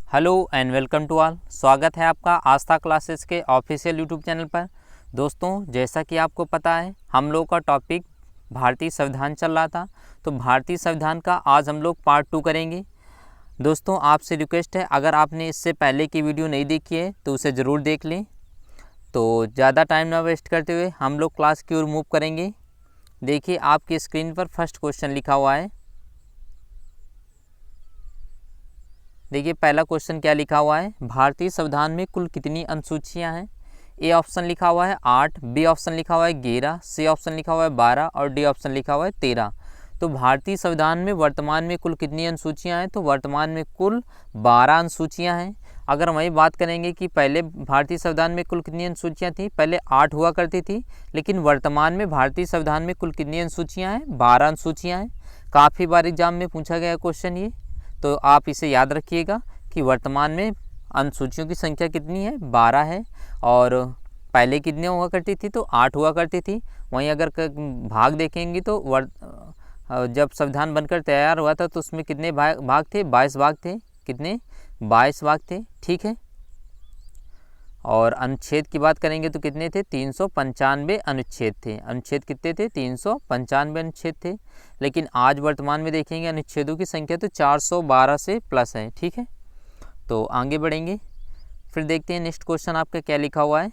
Hello and welcome to all. स्वागत है आपका आस्था क्लासेस के ऑफिशियल यूट्यूब चैनल पर। दोस्तों, जैसा कि आपको पता है हम लोग का टॉपिक भारतीय संविधान चल रहा था, तो भारतीय संविधान का आज हम लोग पार्ट 2 करेंगे। दोस्तों, आपसे रिक्वेस्ट है, अगर आपने इससे पहले की वीडियो नहीं देखी है तो उसे ज़रूर देख लें। तो ज़्यादा टाइम ना वेस्ट करते हुए हम लोग क्लास की ओर मूव करेंगे। देखिए, आपकी स्क्रीन पर फर्स्ट क्वेश्चन लिखा हुआ है। देखिए, पहला क्वेश्चन क्या लिखा हुआ है, भारतीय संविधान में कुल कितनी अनुसूचियां हैं। ए ऑप्शन लिखा हुआ है 8, बी ऑप्शन लिखा हुआ है 11, सी ऑप्शन लिखा हुआ है 12 और डी ऑप्शन लिखा हुआ है 13। तो भारतीय संविधान में वर्तमान में कुल कितनी अनुसूचियां हैं, तो वर्तमान में कुल 12 अनुसूचियां हैं। अगर वही बात करेंगे कि पहले भारतीय संविधान में कुल कितनी अनुसूचियां थी, पहले 8 हुआ करती थी, लेकिन वर्तमान में भारतीय संविधान में कुल कितनी अनुसूचियां हैं, 12 अनुसूचियां हैं। काफ़ी बार एग्जाम में पूछा गया क्वेश्चन ये, तो आप इसे याद रखिएगा कि वर्तमान में अनुसूचियों की संख्या कितनी है, 12 है। और पहले कितने हुआ करती थी, तो 8 हुआ करती थी। वहीं अगर भाग देखेंगे तो जब संविधान बनकर तैयार हुआ था तो उसमें कितने भाग थे, 22 भाग थे। कितने, 22 भाग थे, ठीक है। और अनुच्छेद की बात करेंगे तो कितने थे, 395 अनुच्छेद थे। अनुच्छेद कितने थे, 395 अनुच्छेद थे। लेकिन आज वर्तमान में देखेंगे अनुच्छेदों की संख्या तो 412 से प्लस है, ठीक है। तो आगे बढ़ेंगे, फिर देखते हैं नेक्स्ट क्वेश्चन आपका क्या लिखा हुआ है।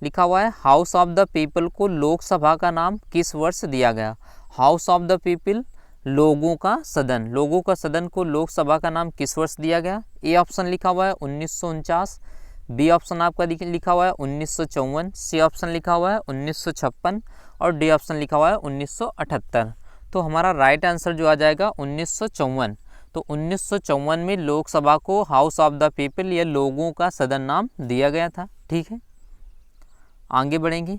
लिखा हुआ है, हाउस ऑफ द पीपल को लोकसभा का नाम किस वर्ष दिया गया। हाउस ऑफ द पीपल, लोगों का सदन, लोगों का सदन को लोकसभा का नाम किस वर्ष दिया गया। ए ऑप्शन लिखा हुआ है 1949, बी ऑप्शन आपका लिखा हुआ है 1954, सी ऑप्शन लिखा हुआ है 1956 और डी ऑप्शन लिखा हुआ है 1978। तो हमारा राइट आंसर जो आ जाएगा 1954। तो 1954 में लोकसभा को हाउस ऑफ द पीपल या लोगों का सदन नाम दिया गया था, ठीक है। आगे बढ़ेंगे,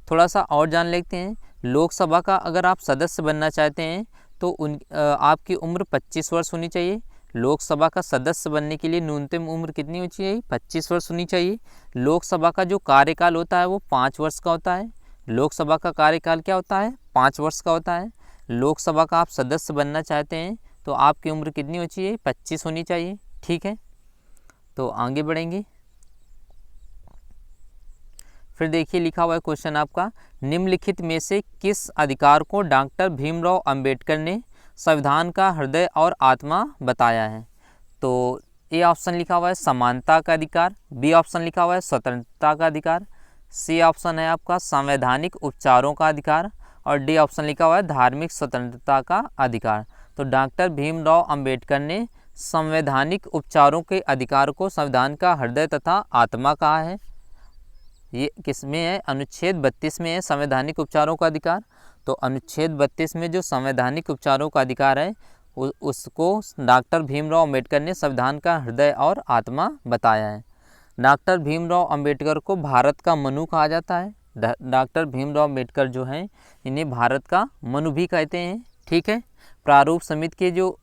थोड़ा सा और जान लेते हैं। लोकसभा का अगर आप सदस्य बनना चाहते हैं तो आपकी उम्र 25 वर्ष होनी चाहिए। लोकसभा का सदस्य बनने के लिए न्यूनतम उम्र कितनी होनी चाहिए, 25 वर्ष होनी चाहिए। लोकसभा का जो कार्यकाल होता है वो 5 वर्ष का होता है। लोकसभा का कार्यकाल क्या होता है, 5 वर्ष का होता है। लोकसभा का आप सदस्य बनना चाहते हैं तो आपकी उम्र कितनी होनी चाहिए, 25 होनी चाहिए, ठीक है। तो आगे बढ़ेंगे, फिर देखिए लिखा हुआ है क्वेश्चन आपका, निम्नलिखित में से किस अधिकार को डॉक्टर भीमराव अंबेडकर ने संविधान का हृदय और आत्मा बताया है। तो ए ऑप्शन लिखा हुआ है समानता का अधिकार, बी ऑप्शन लिखा हुआ है स्वतंत्रता का अधिकार, सी ऑप्शन है आपका संवैधानिक उपचारों का अधिकार और डी ऑप्शन लिखा हुआ है धार्मिक स्वतंत्रता का अधिकार। तो डॉक्टर भीमराव अंबेडकर ने संवैधानिक उपचारों के अधिकार को संविधान का हृदय तथा आत्मा कहा है। ये किस में है, अनुच्छेद 32 में है संवैधानिक उपचारों का अधिकार। तो अनुच्छेद 32 में जो संवैधानिक उपचारों का अधिकार है उसको डॉक्टर भीमराव अंबेडकर ने संविधान का हृदय और आत्मा बताया है। डॉक्टर भीमराव अंबेडकर को भारत का मनु कहा जाता है। डॉक्टर भीमराव अंबेडकर जो हैं इन्हें भारत का मनु भी कहते हैं, ठीक है। प्रारूप समिति के जो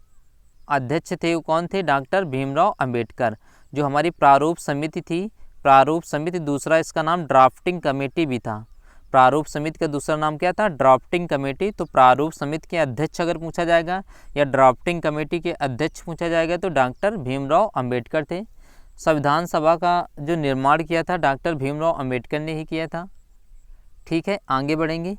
अध्यक्ष थे वो कौन थे, डॉक्टर भीमराव अंबेडकर। जो हमारी प्रारूप समिति थी, प्रारूप समिति, दूसरा इसका नाम ड्राफ्टिंग कमेटी भी था। प्रारूप समिति का दूसरा नाम क्या था, ड्राफ्टिंग कमेटी। तो प्रारूप समिति के अध्यक्ष अगर पूछा जाएगा या ड्राफ्टिंग कमेटी के अध्यक्ष पूछा जाएगा तो डॉक्टर भीमराव अंबेडकर थे। संविधान सभा का जो निर्माण किया था डॉक्टर भीमराव अंबेडकर ने ही किया था, ठीक है। आगे बढ़ेंगे,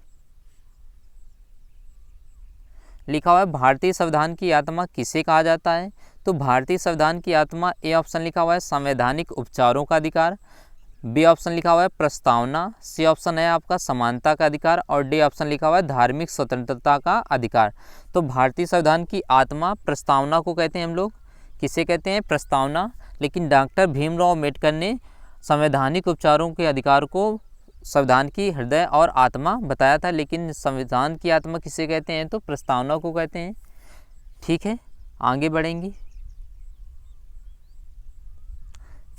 लिखा हुआ है भारतीय संविधान की आत्मा किसे कहा जाता है। तो भारतीय संविधान की आत्मा, ए ऑप्शन लिखा हुआ है संवैधानिक उपचारों का अधिकार, बी ऑप्शन लिखा हुआ है प्रस्तावना, सी ऑप्शन है आपका समानता का अधिकार और डी ऑप्शन लिखा हुआ है धार्मिक स्वतंत्रता का अधिकार। तो भारतीय संविधान की आत्मा प्रस्तावना को कहते हैं हम लोग, किसे कहते हैं, प्रस्तावना। लेकिन डॉक्टर भीमराव अंबेडकर ने संवैधानिक उपचारों के अधिकार को संविधान की हृदय और आत्मा बताया था। लेकिन संविधान की आत्मा किसे कहते हैं, तो प्रस्तावना को कहते हैं, ठीक है। आगे बढ़ेंगे,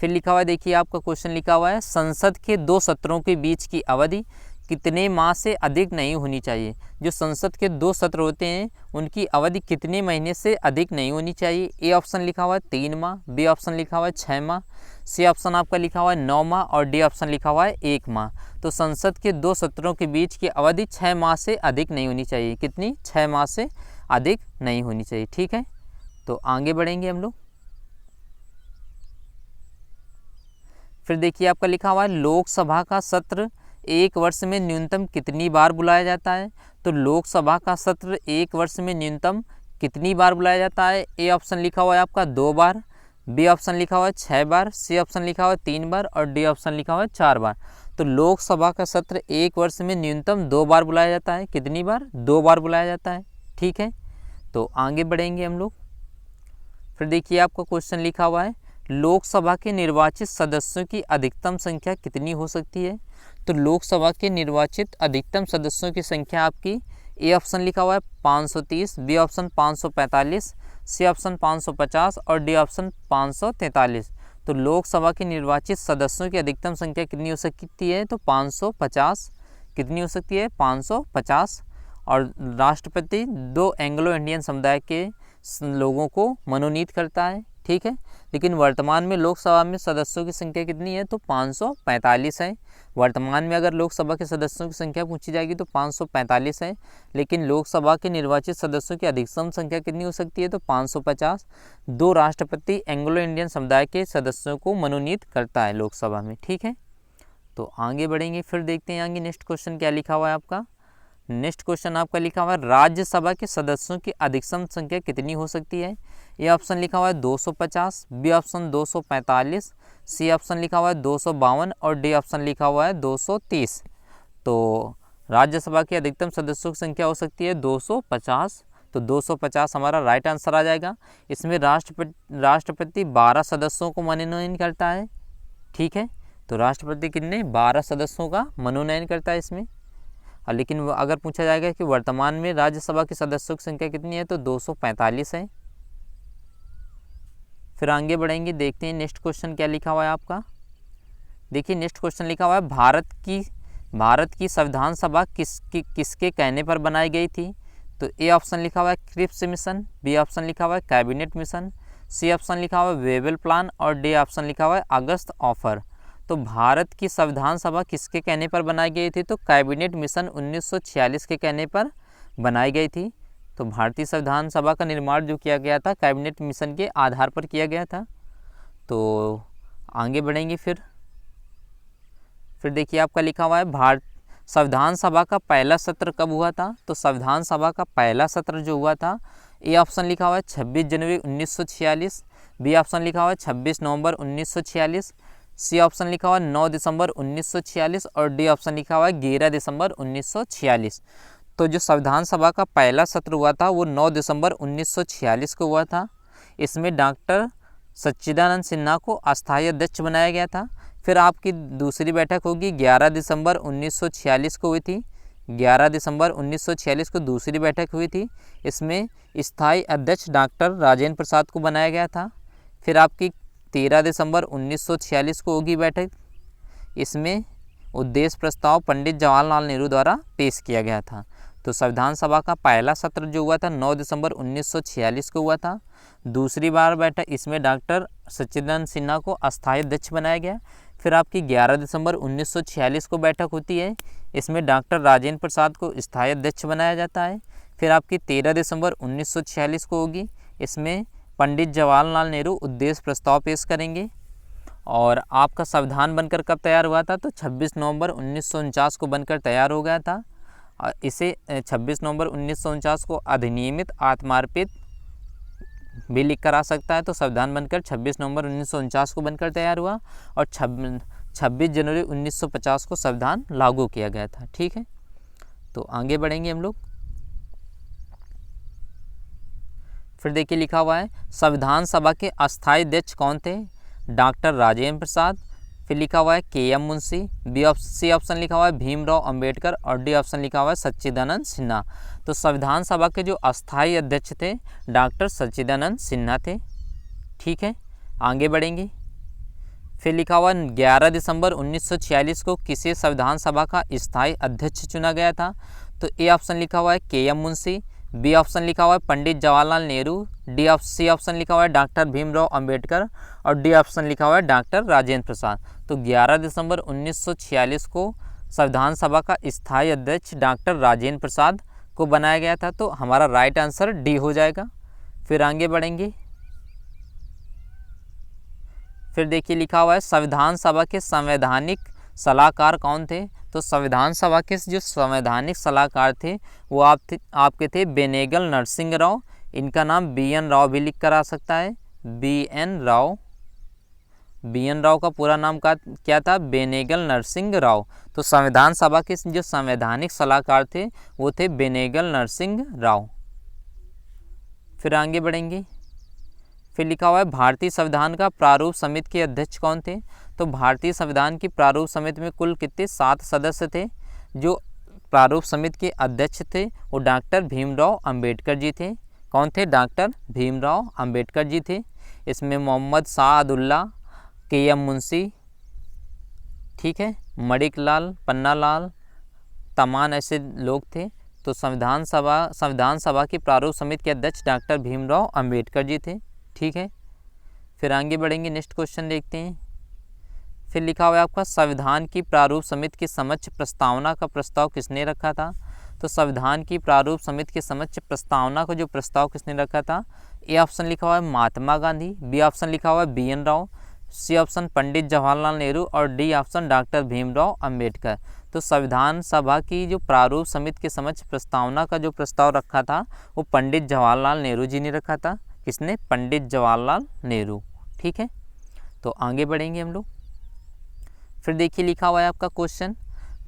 फिर लिखा हुआ है, देखिए आपका क्वेश्चन लिखा हुआ है, संसद के 2 सत्रों के बीच की अवधि कितने माह से अधिक नहीं होनी चाहिए। जो संसद के 2 सत्र होते हैं उनकी अवधि कितने महीने से अधिक नहीं होनी चाहिए। ए ऑप्शन लिखा हुआ है 3 माह, बी ऑप्शन लिखा हुआ है 6 माह, सी ऑप्शन आपका लिखा हुआ है 9 माह और डी ऑप्शन लिखा हुआ है 1 माह। तो संसद के 2 सत्रों के बीच की अवधि 6 माह से अधिक नहीं होनी चाहिए। कितनी, 6 माह से अधिक नहीं होनी चाहिए, ठीक है। तो आगे बढ़ेंगे हम लोग। फिर देखिए आपका लिखा हुआ है लोकसभा का सत्र एक वर्ष में न्यूनतम कितनी बार बुलाया जाता है। तो लोकसभा का सत्र एक वर्ष में न्यूनतम कितनी बार बुलाया जाता है। ए ऑप्शन लिखा हुआ है आपका 2 बार, बी ऑप्शन लिखा हुआ है 6 बार, सी ऑप्शन लिखा हुआ है 3 बार और डी ऑप्शन लिखा हुआ है 4 बार। तो लोकसभा का सत्र एक वर्ष में न्यूनतम 2 बार बुलाया जाता है। कितनी बार? 2 बार बुलाया जाता है। ठीक है, तो आगे बढ़ेंगे हम लोग। फिर देखिए आपका क्वेश्चन लिखा हुआ है लोकसभा के निर्वाचित सदस्यों की अधिकतम संख्या कितनी हो सकती है। तो लोकसभा के निर्वाचित अधिकतम सदस्यों की संख्या आपकी ए ऑप्शन लिखा हुआ है 530, बी ऑप्शन 545, सी ऑप्शन 550 और डी ऑप्शन 543। तो लोकसभा के निर्वाचित सदस्यों की अधिकतम संख्या कितनी हो सकती है। तो 550 कितनी हो सकती है 550। और राष्ट्रपति 2 एंग्लो इंडियन समुदाय के लोगों को मनोनीत करता है। ठीक है, लेकिन वर्तमान में लोकसभा में सदस्यों की संख्या कितनी है तो 545 है। वर्तमान में अगर लोकसभा के सदस्यों की संख्या पूछी जाएगी तो 545 है, लेकिन लोकसभा के निर्वाचित सदस्यों की अधिकतम संख्या कितनी हो सकती है तो 550। 2 राष्ट्रपति एंग्लो इंडियन समुदाय के सदस्यों को मनोनीत करता है लोकसभा में। ठीक है, तो आगे बढ़ेंगे। फिर देखते हैं आगे नेक्स्ट क्वेश्चन क्या लिखा हुआ है आपका। नेक्स्ट क्वेश्चन आपका लिखा हुआ है राज्यसभा के सदस्यों की अधिकतम संख्या कितनी हो सकती है। ए ऑप्शन लिखा हुआ है 250, बी ऑप्शन 245, सी ऑप्शन लिखा हुआ है 252 और डी ऑप्शन लिखा हुआ है 230। तो राज्यसभा की अधिकतम सदस्यों की संख्या हो सकती है 250। तो 250 हमारा राइट आंसर आ जाएगा। इसमें राष्ट्रपति 12 सदस्यों को मनोनयन करता है। ठीक है, तो राष्ट्रपति कितने 12 सदस्यों का मनोनयन करता है इसमें। लेकिन अगर पूछा जाएगा कि वर्तमान में राज्यसभा के सदस्यों की संख्या कितनी है तो 245 है। फिर आगे बढ़ेंगे, देखते हैं नेक्स्ट क्वेश्चन क्या लिखा हुआ है आपका। देखिए नेक्स्ट क्वेश्चन लिखा हुआ है भारत की संविधान सभा किसके कहने पर बनाई गई थी। तो ए ऑप्शन लिखा हुआ है क्रिप्स मिशन, बी ऑप्शन लिखा हुआ है कैबिनेट मिशन, सी ऑप्शन लिखा हुआ है वेबल प्लान और डी ऑप्शन लिखा हुआ है अगस्त ऑफर। तो भारत की संविधान सभा किसके कहने पर बनाई गई थी तो कैबिनेट मिशन 1946 के कहने पर बनाई गई थी। तो भारतीय संविधान सभा का निर्माण जो किया गया था कैबिनेट मिशन के आधार पर किया गया था। तो आगे बढ़ेंगे। फिर देखिए आपका लिखा हुआ है संविधान सभा का पहला सत्र कब हुआ था। तो संविधान सभा का पहला सत्र जो हुआ था ए ऑप्शन लिखा हुआ है 26 जनवरी 1946, बी ऑप्शन लिखा हुआ है 26 नवंबर 1946, सी ऑप्शन लिखा हुआ है 9 दिसंबर 1946 और डी ऑप्शन लिखा हुआ है 11 दिसंबर 1946। तो जो संविधान सभा का पहला सत्र हुआ था वो 9 दिसंबर 1946 को हुआ था। इसमें डॉक्टर सच्चिदानंद सिन्हा को अस्थायी अध्यक्ष बनाया गया था। फिर आपकी दूसरी बैठक होगी 11 दिसंबर 1946 को हुई थी। 11 दिसंबर 1946 को दूसरी बैठक हुई थी। इसमें स्थायी अध्यक्ष डॉक्टर राजेंद्र प्रसाद को बनाया गया था। फिर आपकी 13 दिसंबर 1946 को होगी बैठक। इसमें उद्देश्य प्रस्ताव पंडित जवाहरलाल नेहरू द्वारा पेश किया गया था। तो संविधान सभा का पहला सत्र जो हुआ था 9 दिसंबर 1946 को हुआ था। दूसरी बार बैठक इसमें डॉक्टर सच्चिदानंद सिन्हा को अस्थायी अध्यक्ष बनाया गया। फिर आपकी 11 दिसंबर 1946 को बैठक होती है। इसमें डॉक्टर राजेंद्र प्रसाद को स्थायी अध्यक्ष बनाया जाता है। फिर आपकी 13 दिसंबर 1946 को होगी। इसमें पंडित जवाहरलाल नेहरू उद्देश्य प्रस्ताव पेश करेंगे। और आपका संविधान बनकर कब तैयार हुआ था तो 26 नवंबर 1949 को बनकर तैयार हो गया था। इसे 26 नवंबर 1949 को अधिनियमित आत्मार्पित भी लिख कर आ सकता है। तो संविधान बनकर 26 नवंबर 1949 को बनकर तैयार हुआ और 26 जनवरी 1950 को संविधान लागू किया गया था। ठीक है, तो आगे बढ़ेंगे हम लोग। फिर देखिए लिखा हुआ है संविधान सभा के अस्थायी अध्यक्ष कौन थे। डॉक्टर राजेंद्र प्रसाद, फिर लिखा हुआ है के.एम. मुंशी, सी ऑप्शन लिखा हुआ है भीमराव अंबेडकर और डी ऑप्शन लिखा हुआ है सच्चिदानंद सिन्हा। तो संविधान सभा के जो अस्थायी अध्यक्ष थे डॉक्टर सच्चिदानंद सिन्हा थे। ठीक है, आगे बढ़ेंगे। फिर लिखा हुआ 11 दिसंबर 1946 को किसे संविधान सभा का स्थायी अध्यक्ष चुना गया था। तो ए ऑप्शन लिखा हुआ है के.एम. मुंशी, बी ऑप्शन लिखा हुआ है पंडित जवाहरलाल नेहरू, सी ऑप्शन लिखा हुआ है डॉक्टर भीमराव अंबेडकर और डी ऑप्शन लिखा हुआ है डॉक्टर राजेंद्र प्रसाद। तो 11 दिसंबर 1946 को संविधान सभा का स्थायी अध्यक्ष डॉक्टर राजेंद्र प्रसाद को बनाया गया था। तो हमारा राइट आंसर डी हो जाएगा। फिर आगे बढ़ेंगे। फिर देखिए लिखा हुआ है संविधान सभा के संवैधानिक सलाहकार कौन थे। तो संविधान सभा के जो संवैधानिक सलाहकार थे वो आपके थे बेनेगल नरसिंह राव। इनका नाम BN राव भी लिख कर आ सकता है, BN राव। BN राव का पूरा नाम क्या था, बेनेगल नरसिंह राव। तो संविधान सभा के जो संवैधानिक सलाहकार थे वो थे बेनेगल नरसिंह राव। फिर आगे बढ़ेंगे। फिर लिखा हुआ है भारतीय संविधान का प्रारूप समिति के अध्यक्ष कौन थे। तो भारतीय संविधान की प्रारूप समिति में कुल कितने 7 सदस्य थे। जो प्रारूप समिति के अध्यक्ष थे वो डॉक्टर भीमराव अंबेडकर जी थे। कौन थे, डॉक्टर भीमराव अंबेडकर जी थे। इसमें मोहम्मद सादुल्ला, KM मुंशी, ठीक है, मणिकलाल, पन्नालाल, तमान ऐसे लोग थे। तो संविधान सभा की प्रारूप समिति के अध्यक्ष डॉक्टर भीमराव अंबेडकर जी थे, ठीक है। फिर आगे बढ़ेंगे, नेक्स्ट क्वेश्चन देखते हैं। फिर लिखा हुआ है आपका संविधान की प्रारूप समिति के समक्ष प्रस्तावना का प्रस्ताव किसने रखा था। तो संविधान की प्रारूप समिति के समक्ष प्रस्तावना का जो प्रस्ताव किसने रखा था। ए ऑप्शन लिखा हुआ है महात्मा गांधी, बी ऑप्शन लिखा हुआ है BN Rao, C option Pandit Jawaharlal Nehru और D option doctor Bhimrao Ambedkar. तो संविधान सभा की जो प्रारूप समिति के समक्ष प्रस्तावना का जो प्रस्ताव रखा था वो पंडित जवाहरलाल नेहरू जी ने रखा था। किसने, पंडित जवाहरलाल नेहरू, ठीक है। तो आगे बढ़ेंगे हम लोग। फिर देखिए लिखा हुआ है आपका क्वेश्चन,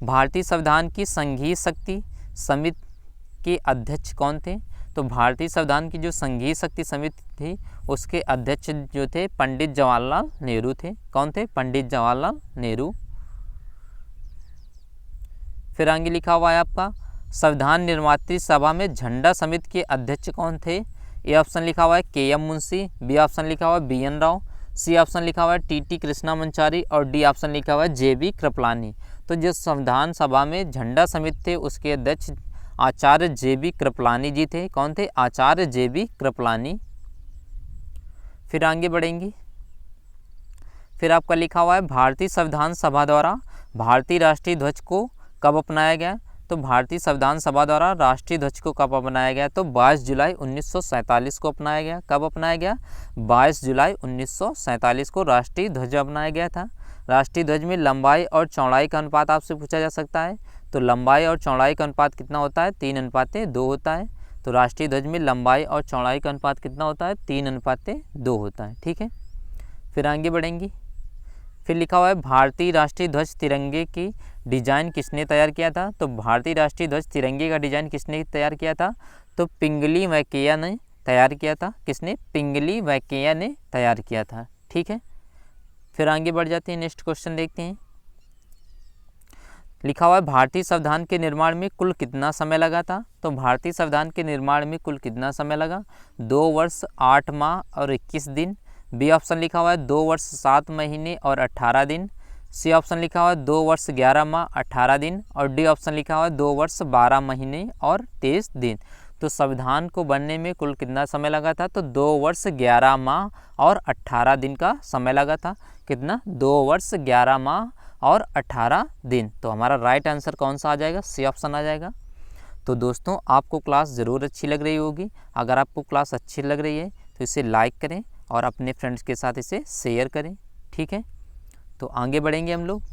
भारतीय संविधान की संघीय शक्ति समिति के अध्यक्ष कौन थे। तो भारतीय संविधान की जो संघीय शक्ति समिति थी उसके अध्यक्ष जो थे पंडित जवाहरलाल नेहरू थे। कौन थे, पंडित जवाहरलाल नेहरू। फिर आगे लिखा हुआ है आपका संविधान निर्मात्री सभा में झंडा समिति के अध्यक्ष कौन थे। ए ऑप्शन लिखा हुआ है KM मुंशी, बी ऑप्शन लिखा हुआ है BN राव, सी ऑप्शन लिखा हुआ है TT कृष्णामाचारी और डी ऑप्शन लिखा हुआ है JB कृपलानी। तो जो संविधान सभा में झंडा समिति थे उसके अध्यक्ष आचार्य JB कृपलानी जी थे। कौन थे, आचार्य JB कृपलानी। फिर आगे बढ़ेंगे। फिर आपका लिखा हुआ है भारतीय संविधान सभा द्वारा भारतीय राष्ट्रीय ध्वज को कब अपनाया गया। तो भारतीय संविधान सभा द्वारा राष्ट्रीय ध्वज को कब अपनाया गया। तो 22 जुलाई 1947 को अपनाया गया। कब अपनाया गया, 22 जुलाई 1947 को राष्ट्रीय ध्वज अपनाया गया था। राष्ट्रीय ध्वज में लंबाई और चौड़ाई का अनुपात आपसे पूछा जा सकता है। तो लंबाई और चौड़ाई का अनुपात कितना होता है, 3:2 होता है। तो राष्ट्रीय ध्वज में लंबाई और चौड़ाई का अनुपात कितना होता है, 3:2 होता है, ठीक है। फिर आगे बढ़ेंगे। फिर लिखा हुआ है भारतीय राष्ट्रीय ध्वज तिरंगे की डिजाइन किसने तैयार किया था। तो भारतीय राष्ट्रीय ध्वज तिरंगे का डिजाइन किसने तैयार किया था। तो पिंगली वैकेया ने तैयार किया था। किसने, पिंगली वैकेया ने तैयार किया था, ठीक है। फिर आगे बढ़ जाते हैं, नेक्स्ट क्वेश्चन देखते हैं। लिखा हुआ है भारतीय संविधान के निर्माण में कुल कितना समय लगा था। तो भारतीय संविधान के निर्माण में कुल कितना समय लगा, 2 वर्ष 8 माह और 21 दिन। बी ऑप्शन लिखा हुआ है 2 वर्ष 7 महीने और 18 दिन। सी ऑप्शन लिखा हुआ है 2 वर्ष 11 माह 18 दिन और डी ऑप्शन लिखा हुआ है 2 वर्ष 12 महीने और 23 दिन। तो संविधान को बनने में कुल कितना समय लगा था। तो 2 वर्ष 11 माह और 18 दिन का समय लगा था। कितना, 2 वर्ष 11 माह और 18 दिन। तो हमारा राइट आंसर कौन सा आ जाएगा, सी ऑप्शन आ जाएगा। तो दोस्तों आपको क्लास ज़रूर अच्छी लग रही होगी। अगर आपको क्लास अच्छी लग रही है तो इसे लाइक करें और अपने फ्रेंड्स के साथ इसे शेयर करें, ठीक है। तो आगे बढ़ेंगे हम लोग।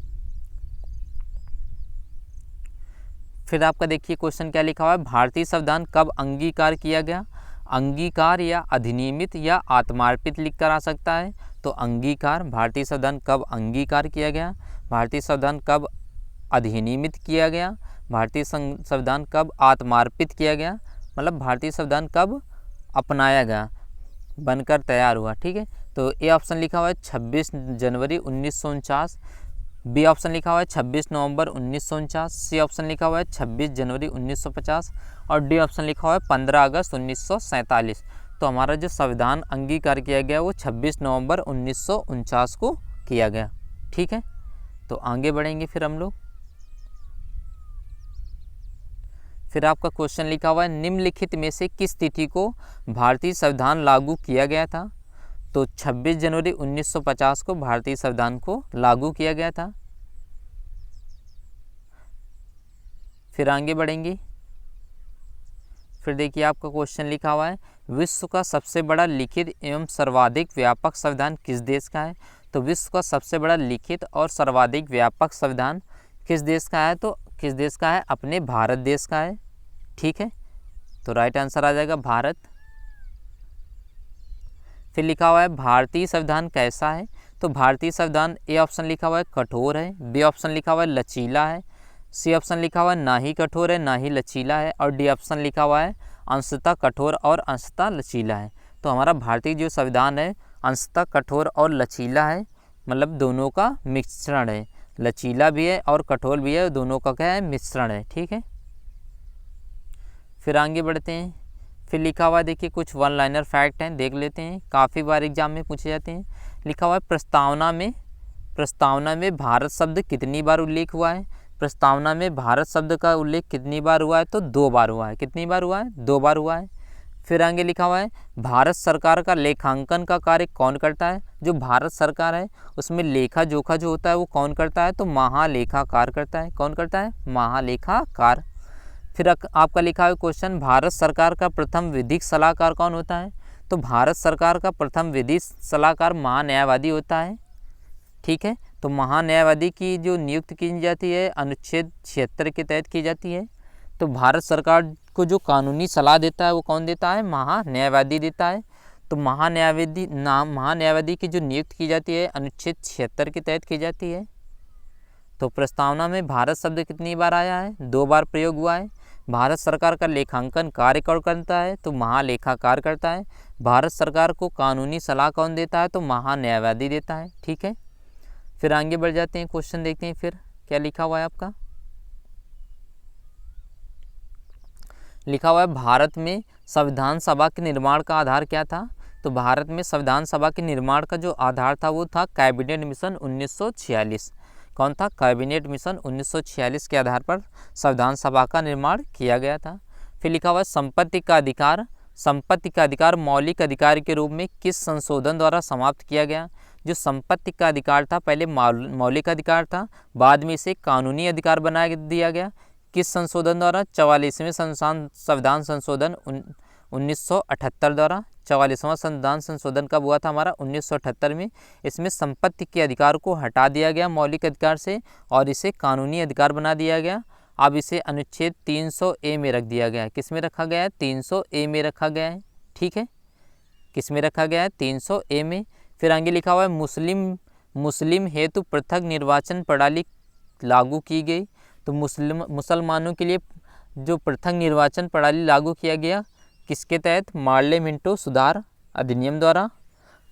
फिर आपका देखिए क्वेश्चन क्या लिखा हुआ है, भारतीय संविधान कब अंगीकार किया गया। अंगीकार या अधिनियमित या आत्मार्पित लिख कर आ सकता है। तो अंगीकार, भारतीय संविधान कब अंगीकार किया गया, भारतीय संविधान कब अधिनियमित किया गया, भारतीय संविधान कब आत्मार्पित किया गया, मतलब भारतीय संविधान कब अपनाया गया, बनकर तैयार हुआ, ठीक है। तो ए ऑप्शन लिखा हुआ है 26 जनवरी 1949, बी ऑप्शन लिखा हुआ है 26 नवंबर 1949, सी ऑप्शन लिखा हुआ है 26 जनवरी 1950 और डी ऑप्शन लिखा हुआ है 15 अगस्त 1947। तो हमारा जो संविधान अंगीकार किया गया वो 26 नवंबर 1949 को किया गया, ठीक है। तो आगे बढ़ेंगे फिर हम लोग। फिर आपका क्वेश्चन लिखा हुआ है निम्नलिखित में से किस तिथि को भारतीय संविधान लागू किया गया था। तो 26 जनवरी 1950 को भारतीय संविधान को लागू किया गया था। फिर आगे बढ़ेंगे। फिर देखिए आपका क्वेश्चन लिखा हुआ है विश्व का सबसे बड़ा लिखित एवं सर्वाधिक व्यापक संविधान किस देश का है। तो विश्व का सबसे बड़ा लिखित और सर्वाधिक व्यापक संविधान किस देश का है, तो किस देश का है, अपने भारत देश का है। ठीक है, तो राइट आंसर आ जाएगा भारत। फिर लिखा हुआ है भारतीय संविधान कैसा है। तो भारतीय संविधान ए ऑप्शन लिखा हुआ है कठोर है, बी ऑप्शन लिखा हुआ है लचीला है, सी ऑप्शन लिखा हुआ है ना ही कठोर है ना ही लचीला है, और डी ऑप्शन लिखा हुआ है अंशतः कठोर और अंशतः लचीला है। तो हमारा भारतीय जो संविधान है अंशतः कठोर और लचीला है, मतलब दोनों का मिश्रण है, लचीला भी है और कठोर भी है, दोनों का क्या है, मिश्रण है। ठीक है, फिर आगे बढ़ते हैं। फिर लिखा हुआ है देखिए कुछ वन लाइनर फैक्ट हैं, देख लेते हैं, काफ़ी बार एग्जाम में पूछे जाते हैं। लिखा हुआ है प्रस्तावना में भारत शब्द कितनी बार उल्लेख हुआ है। प्रस्तावना में भारत शब्द का उल्लेख कितनी बार हुआ है, तो 2 बार हुआ है। कितनी बार हुआ है, 2 बार हुआ है। फिर आगे लिखा हुआ है भारत सरकार का लेखांकन का कार्य कौन करता है। जो भारत सरकार है उसमें लेखा जोखा जो होता है वो कौन करता है, तो महालेखाकार करता है। कौन करता है, महालेखाकार। फिर आपका लिखा हुआ क्वेश्चन भारत सरकार का प्रथम विधिक सलाहकार कौन होता है। तो भारत सरकार का प्रथम विधिक सलाहकार महान्यायवादी होता है। ठीक है, तो महान्यायवादी की जो नियुक्ति की जाती है अनुच्छेद 76 के तहत की जाती है। तो भारत सरकार को जो कानूनी सलाह देता है वो कौन देता है, महान्यायवादी देता है। तो महान्यायवादी की जो नियुक्ति की जाती है अनुच्छेद 76 के तहत की जाती है। तो प्रस्तावना में भारत शब्द कितनी बार आया है, 2 बार प्रयोग हुआ है। भारत सरकार का लेखांकन कार्य कौन करता है, तो महालेखाकार करता है। भारत सरकार को कानूनी सलाह कौन देता है, तो महान्यायवादी देता है। ठीक है, फिर आगे बढ़ जाते हैं, क्वेश्चन देखते हैं फिर क्या लिखा हुआ है आपका। लिखा हुआ है भारत में संविधान सभा के निर्माण का आधार क्या था। तो भारत में संविधान सभा के निर्माण का जो आधार था वो था कैबिनेट मिशन 1946। कौन था, कैबिनेट मिशन 1946 के आधार पर संविधान सभा का निर्माण किया गया था। फिर लिखा हुआ है संपत्ति का अधिकार मौलिक अधिकार के रूप में किस संशोधन द्वारा समाप्त किया गया। जो संपत्ति का अधिकार था पहले मौलिक अधिकार था, बाद में इसे कानूनी अधिकार बना दिया गया। किस संशोधन द्वारा, 44वें संविधान संशोधन 1978 द्वारा। 44वां संविधान संशोधन कब हुआ था हमारा, 1978 में। इसमें संपत्ति के अधिकार को हटा दिया गया मौलिक अधिकार से और इसे कानूनी अधिकार बना दिया गया। अब इसे अनुच्छेद 300A में रख दिया गया है। किस में रखा गया है, 300A में रखा गया है। ठीक है, किस में रखा गया है, 300A में। फिर आगे लिखा हुआ है मुस्लिम हेतु पृथक निर्वाचन प्रणाली लागू की गई। तो मुसलमानों के लिए जो पृथक निर्वाचन प्रणाली लागू किया गया किसके तहत, मार्ले मिंटो सुधार अधिनियम द्वारा।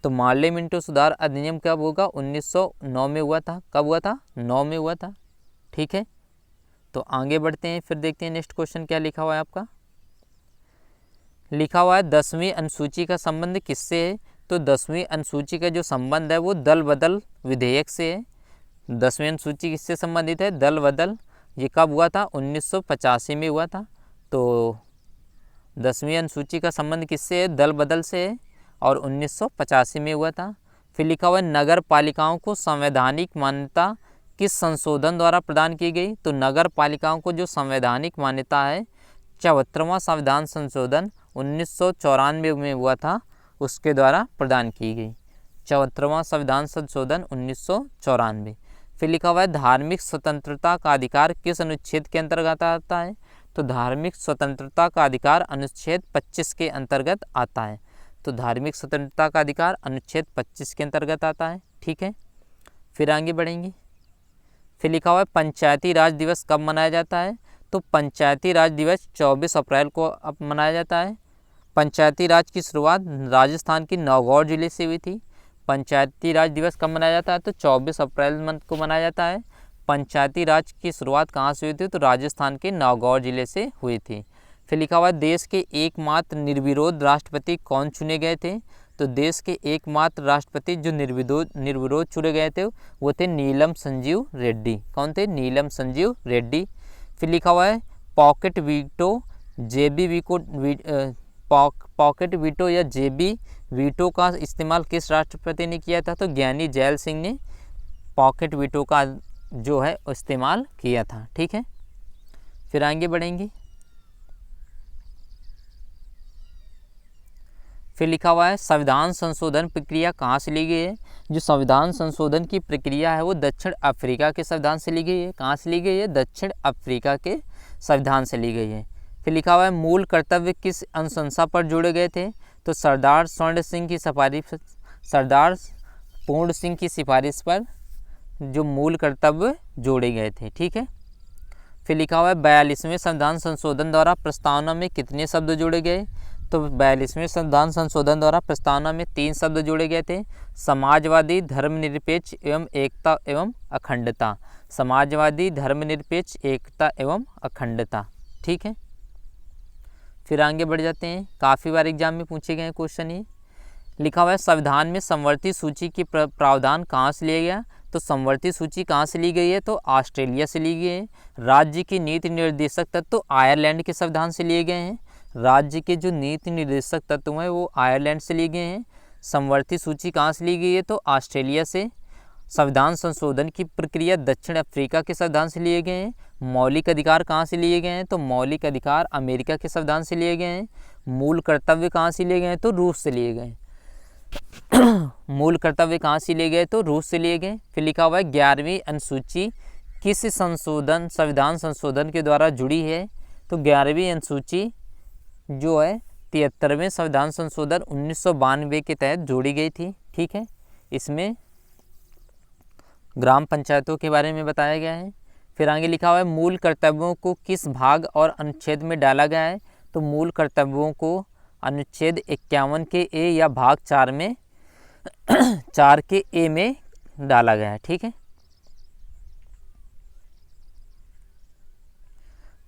तो मार्ले मिंटो सुधार अधिनियम कब होगा, 1909 में हुआ था। कब हुआ था, 9 में हुआ था। ठीक है, तो आगे बढ़ते हैं, फिर देखते हैं नेक्स्ट क्वेश्चन क्या लिखा हुआ है आपका। लिखा हुआ है 10वीं अनुसूची का संबंध किससे है। तो 10वीं अनुसूची का जो संबंध है वो दल बदल विधेयक से है। 10वीं अनुसूची किससे संबंधित है, दल बदल। ये कब हुआ था, 1985 में हुआ था। तो 10वीं अनुसूची का संबंध किससे है, दल बदल से है और 1985 में हुआ था। फिर लिखा हुआ है नगर पालिकाओं को संवैधानिक मान्यता किस संशोधन द्वारा प्रदान की गई। तो नगर पालिकाओं को जो संवैधानिक मान्यता है 74वां संविधान संशोधन 1994 में हुआ था, उसके द्वारा प्रदान की गई। 74वां संविधान संशोधन 1994। फिर लिखा हुआ है धार्मिक स्वतंत्रता का अधिकार किस अनुच्छेद के अंतर्गत आता है। तो धार्मिक स्वतंत्रता का अधिकार अनुच्छेद 25 के अंतर्गत आता है। तो धार्मिक स्वतंत्रता का अधिकार अनुच्छेद 25 के अंतर्गत आता है। ठीक है, फिर आगे बढ़ेंगे। फिर लिखा हुआ है पंचायती राज दिवस कब मनाया जाता है। तो पंचायती राज दिवस 24 अप्रैल को अब मनाया जाता है। पंचायती राज की शुरुआत राजस्थान की नागौर जिले से हुई थी। पंचायती राज दिवस कब मनाया जाता है, तो 24 अप्रैल को मनाया जाता है। पंचायती राज की शुरुआत कहाँ से हुई थी, तो राजस्थान के नागौर जिले से हुई थी। फिर लिखा हुआ है देश के एकमात्र निर्विरोध राष्ट्रपति कौन चुने गए थे। तो देश के एकमात्र राष्ट्रपति जो निर्विरोध चुने गए थे वो थे नीलम संजीव रेड्डी। कौन थे, नीलम संजीव रेड्डी। फिर लिखा हुआ है पॉकेट वीटो या जेबी वीटो का इस्तेमाल किस राष्ट्रपति ने किया था। तो ज्ञानी जैल सिंह ने पॉकेट वीटो का जो है इस्तेमाल किया था। ठीक है, फिर आगे बढ़ेंगे। फिर लिखा हुआ है संविधान संशोधन प्रक्रिया कहाँ से ली गई है। जो संविधान संशोधन की प्रक्रिया है वो दक्षिण अफ्रीका के संविधान से ली गई है। कहाँ से ली गई है? दक्षिण अफ्रीका के संविधान से ली गई है। फिर लिखा हुआ है मूल कर्तव्य किस अनुशंसा पर जोड़े गए थे। तो सरदार स्वर्ण सिंह की सिफारिश, सरदार पूर्ण सिंह की सिफारिश पर जो मूल कर्तव्य जोड़े गए थे। ठीक है। फिर लिखा हुआ है 42वें संविधान संशोधन द्वारा प्रस्तावना में कितने शब्द जोड़े गए। तो 42वें संविधान संशोधन द्वारा प्रस्तावना में 3 शब्द जोड़े गए थे, समाजवादी, धर्मनिरपेक्ष एवं एकता एवं अखंडता। समाजवादी, धर्मनिरपेक्ष, एकता एवं अखंडता। ठीक है। फिर आगे बढ़ जाते हैं, काफ़ी बार एग्जाम में पूछे गए क्वेश्चन ये। लिखा हुआ है संविधान में समवर्ती सूची की प्रावधान कहाँ से लिया गया। तो समवर्ती सूची कहाँ से ली गई है। तो ऑस्ट्रेलिया से ली गई है। राज्य की नीति निर्देशक तत्व आयरलैंड के संविधान से लिए गए हैं। राज्य के जो नीति निर्देशक तत्व हैं वो आयरलैंड से लिए गए हैं। समवर्ती सूची कहाँ से ली गई है। तो ऑस्ट्रेलिया से। संविधान संशोधन की प्रक्रिया दक्षिण अफ्रीका के संविधान से लिए गए हैं। मौलिक अधिकार कहाँ से लिए गए हैं। तो मौलिक अधिकार अमेरिका के संविधान से लिए गए हैं। मूल कर्तव्य कहाँ से लिए गए हैं। तो रूस से लिए गए। मूल कर्तव्य कहाँ से लिए गए। तो रूस से लिए गए। फिर लिखा हुआ है 11वीं अनुसूची किस संशोधन संविधान संशोधन के द्वारा जुड़ी है। तो 11वीं अनुसूची जो है 73वें संविधान संशोधन 1992 के तहत जोड़ी गई थी। ठीक है। इसमें ग्राम पंचायतों के बारे में बताया गया है। फिर आगे लिखा हुआ है मूल कर्तव्यों को किस भाग और अनुच्छेद में डाला गया है। तो मूल कर्तव्यों को अनुच्छेद 51 के ए या भाग 4 में 4 के ए में डाला गया है। ठीक है।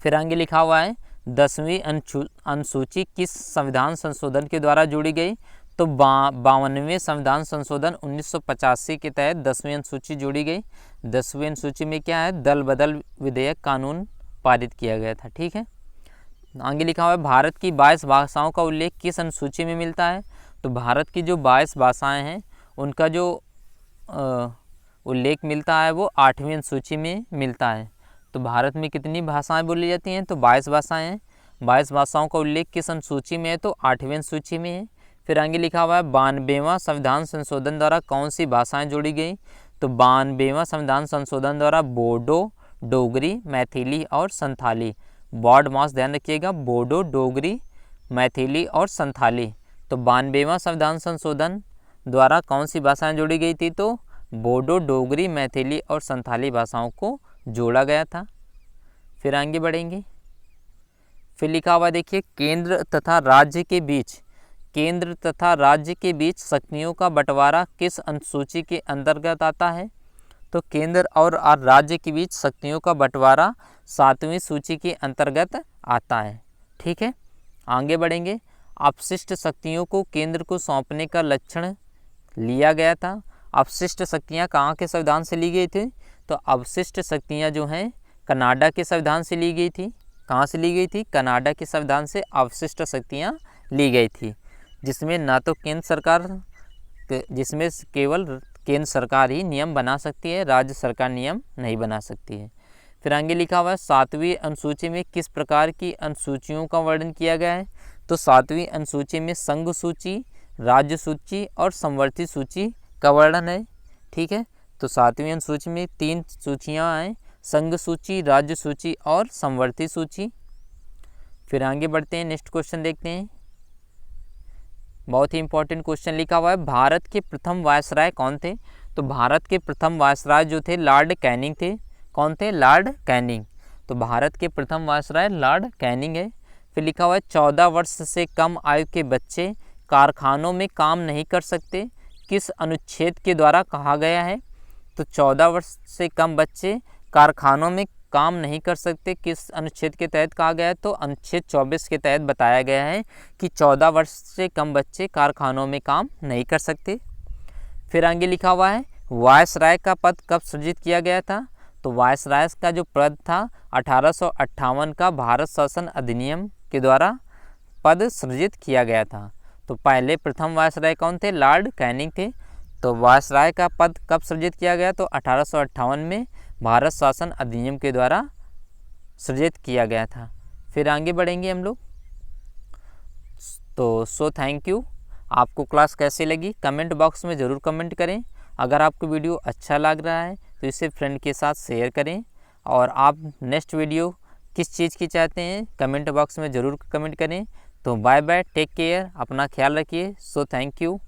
फिर आगे लिखा हुआ है 10वीं अनुसूची किस संविधान संशोधन के द्वारा जोड़ी गई। तो 52वें संविधान संशोधन 1985 के तहत 10वीं अनुसूची जोड़ी गई। 10वीं अनुसूची में क्या है, दल बदल विधेयक कानून पारित किया गया था। ठीक है। आगे लिखा हुआ है भारत की 22 भाषाओं का उल्लेख किस अनुसूची में मिलता है। तो भारत की जो 22 भाषाएं हैं उनका जो उल्लेख मिलता है वो 8वीं अनुसूची में मिलता है। तो भारत में कितनी भाषाएं बोली जाती हैं। तो 22 भाषाएं हैं। 22 भाषाओं का उल्लेख किस अनुसूची में है। तो 8वीं अनुसूची में है। फिर आगे लिखा हुआ है 92वां संविधान संशोधन द्वारा कौन सी भाषाएं जोड़ी गई। तो 92वां संविधान संशोधन द्वारा बोडो, डोगरी, मैथिली और संथाली। वर्ड मास ध्यान रखिएगा, बोडो, डोगरी, मैथिली और संथाली। तो 92वां संविधान संशोधन द्वारा कौन सी भाषाएं जोड़ी गई थी। तो बोडो, डोगरी, मैथिली और संथाली भाषाओं को जोड़ा गया था। फिर आगे बढ़ेंगे। फिर लिखा हुआ देखिए केंद्र तथा राज्य के बीच शक्तियों का बंटवारा किस अनुसूची के अंतर्गत आता है। तो केंद्र और राज्य के बीच शक्तियों का बंटवारा 7वीं सूची के अंतर्गत आता है। ठीक है। आगे बढ़ेंगे। अपशिष्ट शक्तियों को केंद्र को सौंपने का लक्षण लिया गया था। अपशिष्ट शक्तियाँ कहाँ के संविधान से ली गई थी। तो अवशिष्ट शक्तियाँ जो हैं कनाडा के संविधान से ली गई थी। कहाँ से ली गई थी। कनाडा के संविधान से अवशिष्ट शक्तियाँ ली गई थी, जिसमें ना तो केंद्र सरकार, जिसमें केवल केंद्र सरकार ही नियम बना सकती है, राज्य सरकार नियम नहीं बना सकती है। फिर आगे लिखा हुआ है 7वीं अनुसूची में किस प्रकार की अनुसूचियों का वर्णन किया गया है। तो 7वीं अनुसूची में संघ सूची, राज्य सूची और समवर्ती सूची का वर्णन है। ठीक है। तो 7वीं अनुसूची में 3 सूचियाँ हैं, संघ सूची, राज्य सूची और समवर्ती सूची। फिर आगे बढ़ते हैं, नेक्स्ट क्वेश्चन देखते हैं। बहुत ही इंपॉर्टेंट क्वेश्चन लिखा हुआ है भारत के प्रथम वायसराय कौन थे। तो भारत के प्रथम वायसराय जो थे लॉर्ड कैनिंग थे। कौन थे। Lord Canning. तो भारत के प्रथम वायसराय लॉर्ड कैनिंग है। फिर लिखा हुआ है 14 वर्ष से कम आयु के बच्चे कारखानों में काम नहीं कर सकते, किस अनुच्छेद के द्वारा कहा गया है। तो 14 वर्ष से कम बच्चे कारखानों में काम नहीं कर सकते, किस अनुच्छेद के तहत कहा गया है। तो अनुच्छेद 24 के तहत बताया गया है कि 14 वर्ष से कम बच्चे कारखानों में काम नहीं कर सकते। फिर आगे लिखा हुआ है वायसराय का पद कब सृजित किया गया था। तो वायसराय का जो पद था 1858 का भारत शासन अधिनियम के द्वारा पद सृजित किया गया था। तो पहले प्रथम वायसराय कौन थे। लॉर्ड कैनिंग थे। तो वायसराय का पद कब सृजित किया गया। तो 1858 में भारत शासन अधिनियम के द्वारा सृजित किया गया था। फिर आगे बढ़ेंगे हम लोग। तो थैंक यू। आपको क्लास कैसे लगी कमेंट बॉक्स में ज़रूर कमेंट करें। अगर आपको वीडियो अच्छा लग रहा है तो इसे फ्रेंड के साथ शेयर करें, और आप नेक्स्ट वीडियो किस चीज़ की चाहते हैं कमेंट बॉक्स में ज़रूर कमेंट करें। तो बाय बाय, टेक केयर, अपना ख्याल रखिए। So thank you.